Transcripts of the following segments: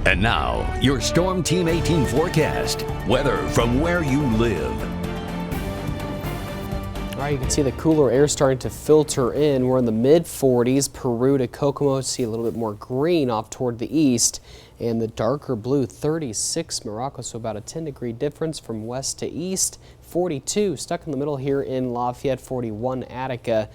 And now, your Storm Team 18 forecast. Weather from where you live. All right, you can see the cooler air starting to filter in. We're in the mid-40s. Peru to Kokomo, see a little bit more green off toward the east. And the darker blue, 36 Morocco, so about a 10-degree difference from west to east. 42 stuck in the middle here in Lafayette, 41 Attica.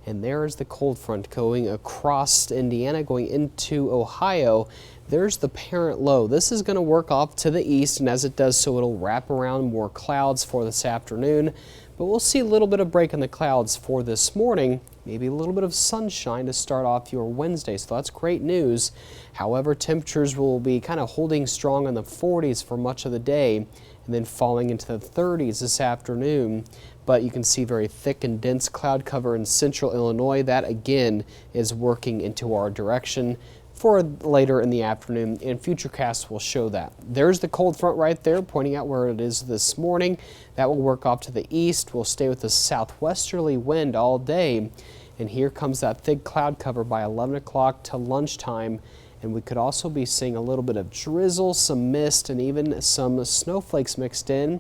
And there's the cold front going across Indiana, going into Ohio. There's the parent low. This is going to work off to the east, and as it does so, it'll wrap around more clouds for this afternoon. But we'll see a little bit of break in the clouds for this morning. Maybe a little bit of sunshine to start off your Wednesday, so that's great news. However, temperatures will be kind of holding strong in the 40s for much of the day, and then falling into the 30s this afternoon. But you can see very thick and dense cloud cover in central Illinois. That again is working into our direction for later in the afternoon, and FUTURECAST will show that. There's the cold front right there, pointing out where it is this morning. That will work off to the east. We'll stay with the southwesterly wind all day. And here comes that thick cloud cover by 11 o'clock to lunchtime. And we could also be seeing a little bit of drizzle, some mist, and even some snowflakes mixed in,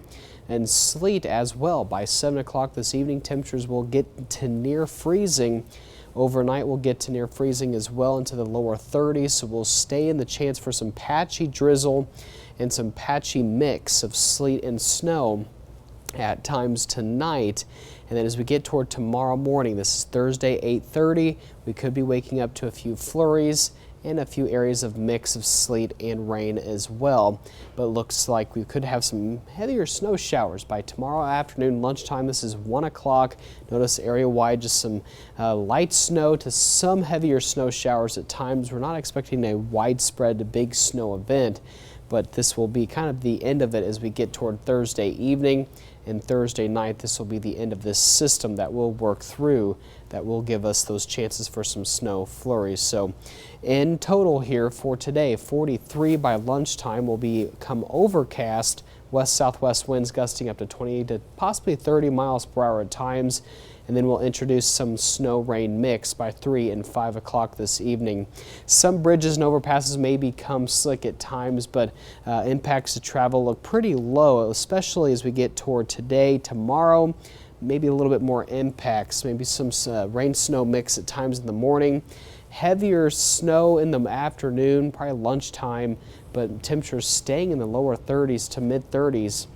and sleet as well. By 7 o'clock this evening, temperatures will get to near freezing. Overnight we'll get to near freezing as well, into the lower 30s, so we'll stay in the chance for some patchy drizzle and some patchy mix of sleet and snow at times tonight. And then as we get toward tomorrow morning, this is Thursday, 8:30, we could be waking up to a few flurries and a few areas of mix of sleet and rain as well. But it looks like we could have some heavier snow showers by tomorrow afternoon, lunchtime. This is 1 o'clock. Notice area-wide just some light snow to some heavier snow showers at times. We're not expecting a widespread big snow event, but this will be kind of the end of it as we get toward Thursday evening. And Thursday night, this will be the end of this system that we'll work through that will give us those chances for some snow flurries. So in total here for today, 43 by lunchtime will become overcast. West-southwest winds gusting up to 20 to possibly 30 miles per hour at times. And then we'll introduce some snow-rain mix by 3 and 5 o'clock this evening. Some bridges and overpasses may become slick at times, but impacts to travel look pretty low, especially as we get toward today, tomorrow. Maybe a little bit more impacts, maybe some rain-snow mix at times in the morning. Heavier snow in the afternoon, probably lunchtime, but temperatures staying in the lower 30s to mid-30s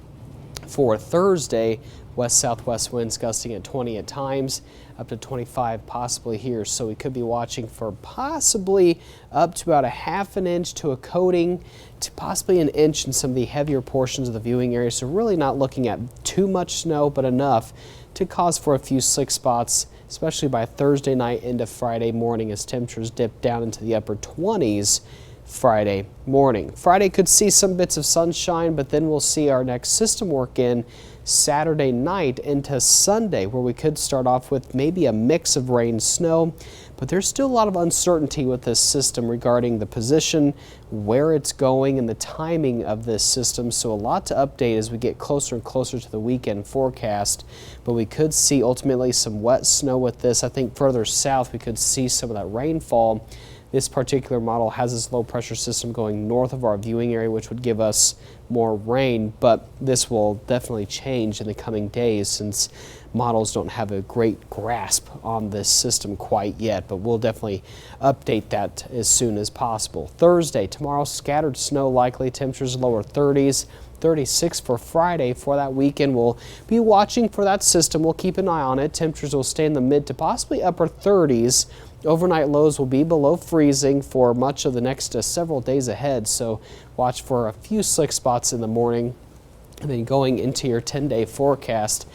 for Thursday. West-southwest winds gusting at 20 at times, up to 25 possibly here. So we could be watching for possibly up to about a ½ an inch to a coating, to possibly an inch in some of the heavier portions of the viewing area. So really not looking at too much snow, but enough to cause for a few slick spots, especially by Thursday night into Friday morning as temperatures dip down into the upper 20s. Friday morning. Friday could see some bits of sunshine, but then we'll see our next system work in Saturday night into Sunday, where we could start off with maybe a mix of rain, snow, but there's still a lot of uncertainty with this system regarding the position, where it's going, and the timing of this system. So a lot to update as we get closer and closer to the weekend forecast, but we could see ultimately some wet snow with this. I think further south we could see some of that rainfall. This particular model has this low pressure system going north of our viewing area, which would give us more rain, but this will definitely change in the coming days since models don't have a great grasp on this system quite yet, but we'll definitely update that as soon as possible. Thursday, tomorrow, scattered snow likely, temperatures lower 30s. 36 for Friday. For that weekend, we'll be watching for that system. We'll keep an eye on it. Temperatures will stay in the mid to possibly upper 30s. Overnight lows will be below freezing for much of the next several days ahead, so watch for a few slick spots in the morning. And then going into your 10-day forecast,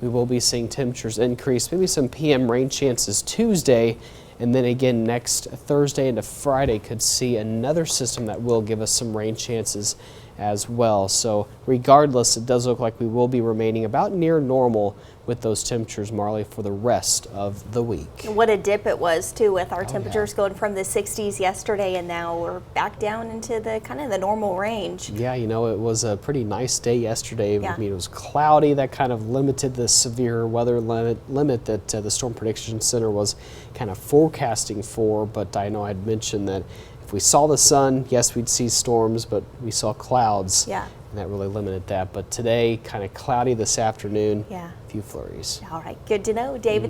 we will be seeing temperatures increase, maybe some PM rain chances Tuesday, and then again next Thursday into Friday could see another system that will give us some rain chances as well. So regardless, it does look like we will be remaining about near normal with those temperatures, Marley, for the rest of the week. What a dip it was too, with our temperatures going from the 60s yesterday, and now we're back down into the kind of the normal range. Yeah, you know, it was a pretty nice day yesterday. Yeah. I mean, it was cloudy. That kind of limited the severe weather limit that the Storm Prediction Center was kind of forecasting for, but I know I'd mentioned that if if we saw the sun, yes, we'd see storms, but we saw clouds. Yeah. And that really limited that. But today, kind of cloudy this afternoon. Yeah. A few flurries. All right, good to know. David.